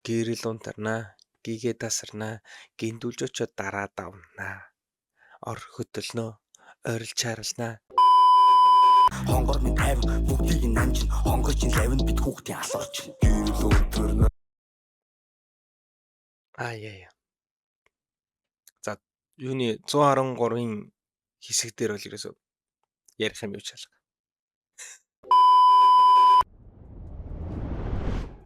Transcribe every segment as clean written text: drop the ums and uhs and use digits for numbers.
Гэрэл унтарнаа, гигээ тасарнаа, гиндүүлж очоод дараа давнаа. Ор хөдөлнөө, ойрол чаралнаа. Хонгор минь тайван бүгдийг нь намжин хонгорч ин лавнд бит хүүхдийн алуурч. Гэрэл унтарнаа. Яа. За юуны 113-ын хэсэг дээр бол ерөөсөө ярих юм юу ч алга.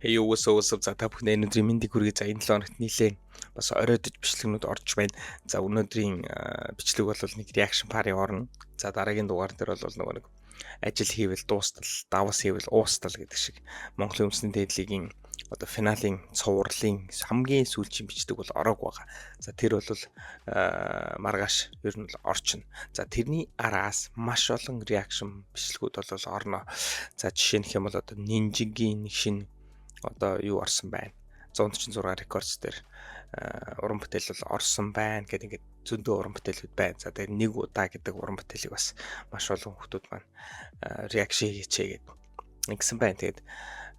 Hey what's up за та бүхэн өнөөдрийн мэндийг хүргэе. За энэ 7 хоногт нийлээ бас оройдож бичлэгнүүд орж байна. За өнөөдрийн бичлэг бол нэг reaction пари орно. За дараагийн дугаар дээр бол нөгөө нэг ажил хийвэл дуустал, давас хийвэл уустал гэдэг шиг Монголын үндэсний дээдлигийн одоо финалийн цувралын хамгийн сүүлчийн бичлэг бол ороог байгаа. За тэр бол маргааш ер нь орчин. За тэрний араас маш олон reaction бичлэгүүд бол орно. За жишээ нь хэм бол одоо Ninja-гийн нэг шинэ одоо юу орсон байна. 146 рекордс дээр уран бүтээл бол орсон байна гэдэг ингээд зөндөө уран бүтээлүүд байна. За тэгээд нэг удаа гэдэг уран бүтээлийг бас маш олон хүмүүс маань реакшн хийчихээ гэдэг ингэсэн байна. Тэгээд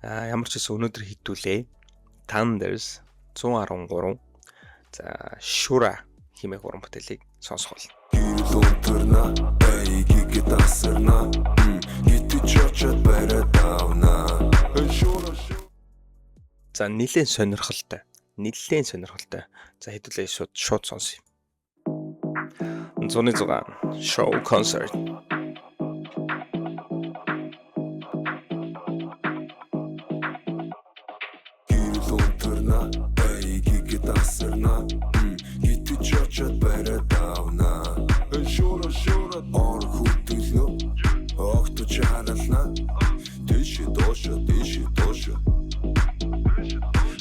ямар ч гэсэн өнөөдөр хитүүлээ. Thunders 113 за Shura хэмээх уран бүтээлийг сонсгол. За нэлээд сонирхолтой. За хэдүүлээ шууд сонсъё. 106 show concert.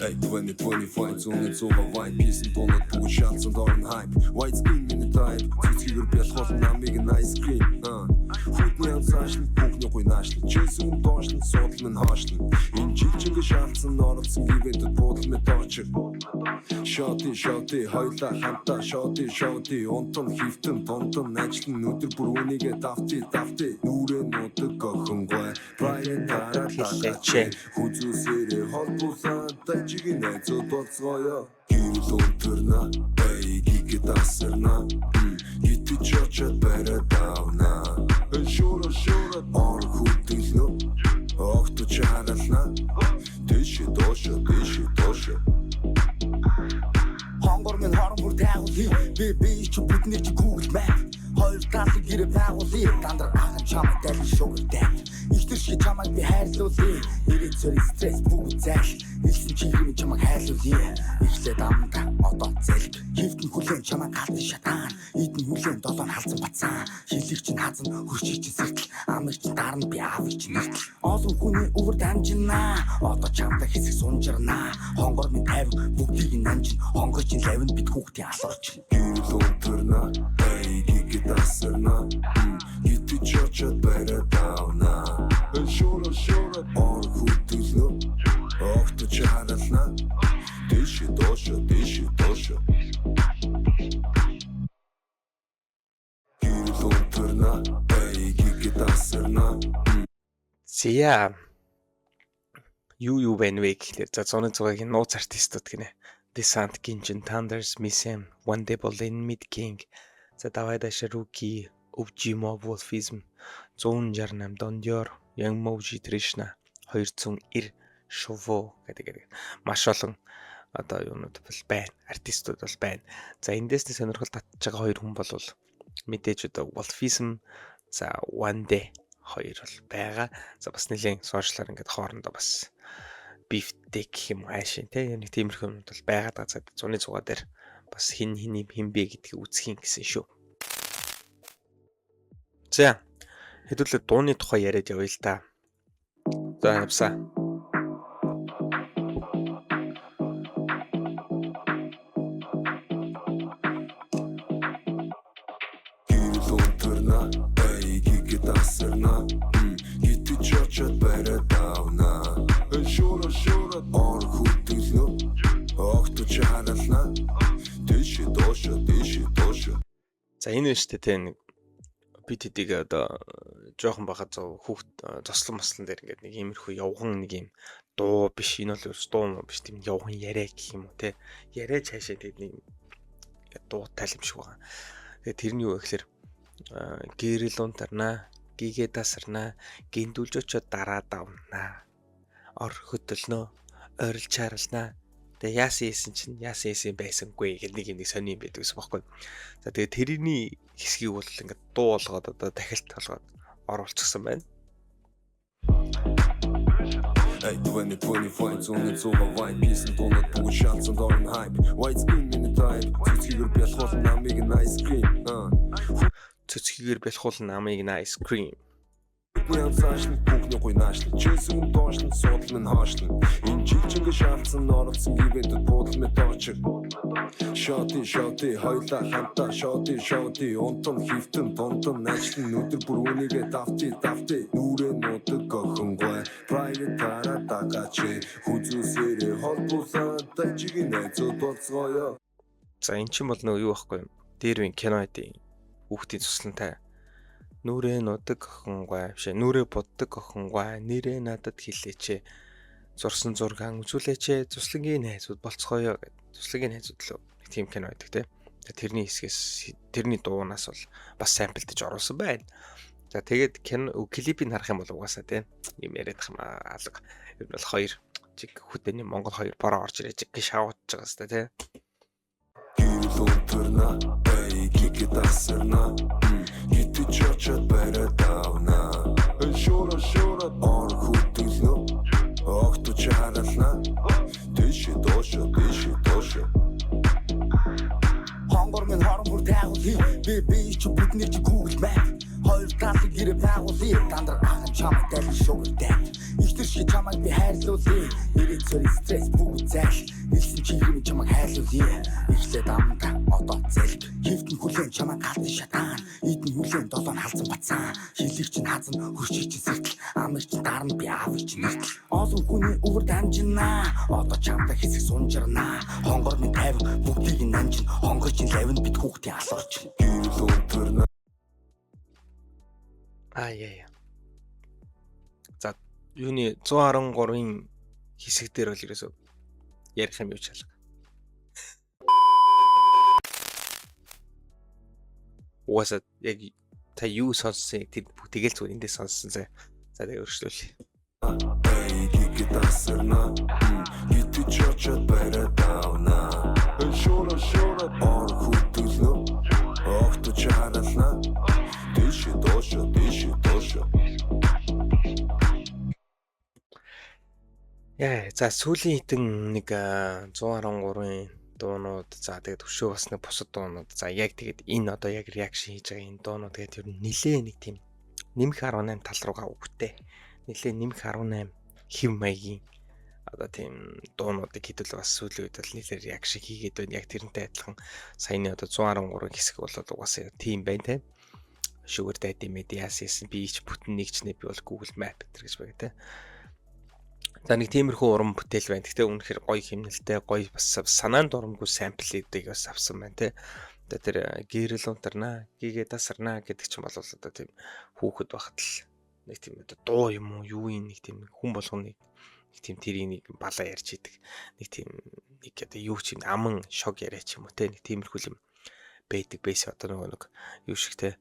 Ey, 2025 зүүнээ зуувай писэн тонод бүгд шалцсан дорн хайп white screen миний type цэцгээр бэлхол намыг nice cream Хүүтний амсаашл бүгний гой наашлан чэсүн доошлан суудлын нь хаашлан энэ жилчинг шалцсан оролцсон ивэнтэд буудал мэт очир Шоти хоёлаа хамтаа шоти онтон хифтэн тонтон ажлын өдөр бүр үнийгээ давти нүрээ нутаг охингой прайд дараалаа хүзүүсээрээ холбуулаад дажиг нэзүүд болцгоё гэрэл унтарна эй гигэ тасарна гитэж очоод бараа давна шура ор хөдөлнө огт чарална дэш доош Хонгор минь хорон бүр тайгуулъя. Би ч бидний ч Google Map. Хоёр талын гэрээ байгуулъя. Дандар ахын чамд дайсан шугар дай. Ихтер шиг чамайг би хайрлуулъя. Ирээд зөрийн стресс бүгд зайл. Илсэн чигээр минь чамайг хайрлуулъя. Ихлээд амда одоо зэлг. Хифтэн хүлэн чамайг галдан шатаан. Идэн хүлэн долоон халзан бацаа. Хилэг чинь хазан хөрчий чинь сэртэл. Амир чинь дарна би аавыг чинь нэртэл. Олон хүний өвөр дамжинаа. Одоо чамтай хэсэг сунжирнаа. Хонгор минь тайван бүгдийг нь намжин. Хонгорч ин лавнд бит хүүхдийн алуурч. гэрэл унтарна эй гигэ тасарна гитэж очоод бараа давна шура ор хөдөлнө огт чарална дэш доош гэрэл унтарна эй гигэ тасарна Зя юу байна вэ гэхлээр за 106-гийн нууц артистууд гинэ. Descent Genshin Thunders Missem One Bolin Mid King за давай даша Ruki Өвжимо Wolfism 168 Dondior Young Moji Trishna 290 Shovo гэдэг маш олон одоо юунууд бол байна. Артистууд бол байна. За эндээс нь сонирхол татж байгаа хоёр хүн бол мэдээж одоо Wolfism за One Day хоёр бол байгаа. За бас нэлийн сошиалар ингээд хоорондоо бас бифтэй гэх юм аашин тийм нэг тиймэрхүү юмуд бол байгаад байгаа. 106 дээр бас хин бэ гэдгийг үзхийн гэсэн шүү. За хэдүүлээ дууны тухай яриад явъя л та. За явсаа. гэрэл унтарна эй гигэ тасарна гитэж очоод бараа давна шура ор хөдөлнө огт чарална дэш доош За энэ нь шүү дээ тийм нэг бид хэдийг одоо жоохон бахад хүүхд зослон маслан дээр ингээд нэг иймэрхүү явган нэг юм дуу биш, энэ бол ерөөс дуу биш, тийм явган яриа гэх юм уу те. Яриа цаашаа тэгээд нэг дуутай юм шиг байгаа. Тэгээд тэр нь юу вэ гэхээр гэрэл унтарна, гигээ тасарна, гиндүүлж очоод дараа давна. Ор хөдөлнө, ойрол чарална. Тэгээ яасан ийсэн байсангүй гэх нэг юм сони юм байдаг гэсэн бохоггүй. За тэгээ тэрний хэсгийг бол ингээд дуу болгоод одоо дахилт болгоод оруулчихсан байна. Hey, 2025 зүүн зүүн вайн писэн тонод бүгд шансан дорн хайп. White skin миний type. Цэцгээр бэлхуул намыг nice cream. Цэцгээр бэлхуул намыг nice cream. Яам цаашны бүхний гой наашлан чэсүн доошлан суудлын хаашлан энэ чичинг шаалцсан оролцсон ивэнтэд буудал мэт очир шоти хоёлаа хамтаа шоти онтон хифтэн тонтон ажлын нүдэр бүр үнийгээ давти нүрээ нутаг охингой private тара тагачи хүзүүсээрээ холбуулаад тажиг нэзүүд болцгоё. За эн чинь бол нөгөө юу байхгүй юм. Дээрвийн кино эдийн хүүхдийн цуслантай нүрээ нутаг охингой биш нүрээ буддаг охингой нэрээ надад хэлээч зурсан зургаан үзүүлээч цуслагийн найзууд болцгоё гэдэг. Цуслагийн найзууд л нэг тийм кино байдаг те. Тэрний хэсгээс тэрний дуунаас бол бас самплдэж оруулсан байна. За тэгээд кино клипийг харах юм бол угаасаа те юм яриад их алга. Энэ бол хоёр чиг хүдэний Монгол хоёр бороо орж ирэж шавж байгаа хэвээр те. Гэрэлүнтэрна эй кикитасэрна гитэж очоод барадавна шура ор хөдөлнө огт чарална дэш дошо Хонгор минь хорон бүр тайгуулъя би ч бидний чи Google Map хоёр талын гэрээ байгуулъя дандар ахын чамд дал шугартай ихтер шиг чамайг би хайрлуулъя ирээд сори стресс бүгд зайл илсэн чи юм чамайг хайрлуулъя ихлээд амда одоо зэлг хифтэн хүлэн чамайг галтын шатаан идэн хүлэн долоон халзан бацсан хилэг чинь хазан хөрчиг чинь сэртэл амиг чинь дарна би аавыг чинь нэгтэл олон хүний өвөр дамжина одоо чамтай хэсэг сунжирна хонгор минь тайв бүгдийг нь намжин хонгор чинь лавн бит хүүхдийн алуурч гэрэлүнтэрна Яа. За юуны 113-ын хэсэг дээр бол ерөөсөө ярих юм юу ч алга. Угаасаа яг та юу сонссон тэр тэгэл зүгээр эндээ сонссон зэ. За тэгээ өргөжлүүлье. гитасэрна гитэж очоод барадавна шура ор хөдөлнө огт чарална дэш дошо Яа, за сүүлийн хитэн нэг 113-ын дуунууд за тэгээд төвшөө бас нэг бусад дуунууд за яг тэгээд энэ одоо яг реакшн хийж байгаа энэ дуунууд тэгээд ер нь нилээ нэг тийм нэмэх 18 тал руугаа өгтэй. Нилээ нэмэх 18 хэв маягийн одоо тийм дуунуудыг хэдүүл бас сүүлийн үед бол нилээ реакшн хийгээд байна. Яг тэрнтэй адилхан саяны одоо 113 хэсэг бол угаасаа тийм байна те. Sugar Daddy Medias би ч бүтэн нэгчнээ би бол Google Map гэж байгаа те. За нэг тиймэрхүү уран бүтээл байна. Гэхдээ үнэхээр гоё хэмнэлтэй, гоё бас санаанд дурамгүй самплуудыг бас авсан байна те. Одоо тэр гэрэл унтарна, гигээ тасарна гэдэг чинь бол одоо тийм хүүхэд багт л нэг тийм одоо дуу юм уу, юу юм нэг тийм хүн болгоны нэг тийм тэрийг нэг балаа ярьж идэг. Нэг тийм нэг одоо юу ч юм аман шог яриа ч юм уу те. Нэг тиймэрхүү юм байдаг бэйс одоо нэг юу шиг те.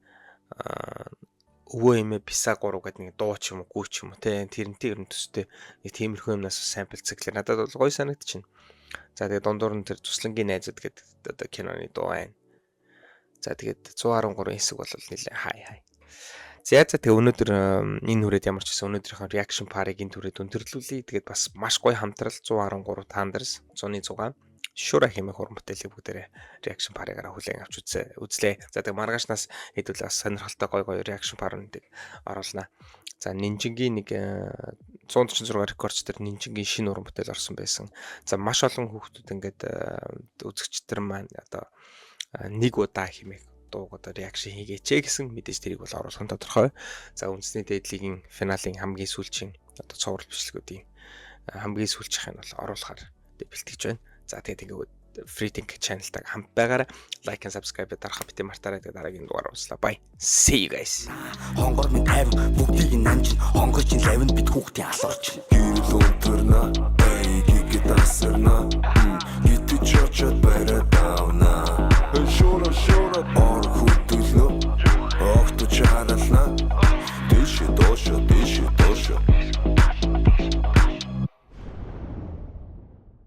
Өвөө эмээ писа 3 гэдэг нэг дуу ч юм уу гүү ч юм уу те тэрнтэй ер нь төстэй нэг тиймэрхүү юмнаас сампл циклэр надад бол гоё санагдчихэв. За тэгээд дундуур нь тэр туслангийн найзууд гэдэг одоо киноны дуу байна. За тэгээд 113 хэсэг бол нэлээ хай. За тэгээ өнөөдөр энэ хүрээд ямар ч гэсэн өнөөдрийнхөө reaction party-гийн түрээд өндөрлүүлье. Тэгээд бас маш гоё хамтрал 113 Thunders 100-6 Шура хэмээх уран бүтээлийг бүгдээрээ reaction party-гаараа хүлээн авч үзлээ. За тэгээ маргаашнаас хэдүүл бас сонирхолтой гоё reaction party-ыг оруулнаа. За Ninja-гийн нэг 146 рекордч төр Ninja-гийн шинэ уран бүтээл орсон байсан. За маш олон хүүхдүүд ингээд үзэгчдэр маань одоо нэг удаа хэмээх дууг одоо reaction хийгээч гэсэн мэдээж тэрийг бол оруулах нь тодорхой. За үндэсний дээдлигийн финалийн хамгийн сүүлчийн одоо цовруул бичлэгүүдийн хамгийн сүүлчийнх нь бол оруулахаар бэлтгэж байна. За тэгээд ингээд Freethink channel-тай хамт байгаарай. Like and subscribe дарахаа бити мартаарай. Тэгээд дараагийн дугаар ууслаа. Bye. See you guys. Хонгор минь тайван бүгдийг нь намжин хонгорч лавнд бит хүүхдийн алуурч Гэрэл өнтөрнө гигэд асарна гитэж очоод барай давна шура ор хөдөлнө огт чарална дэш доош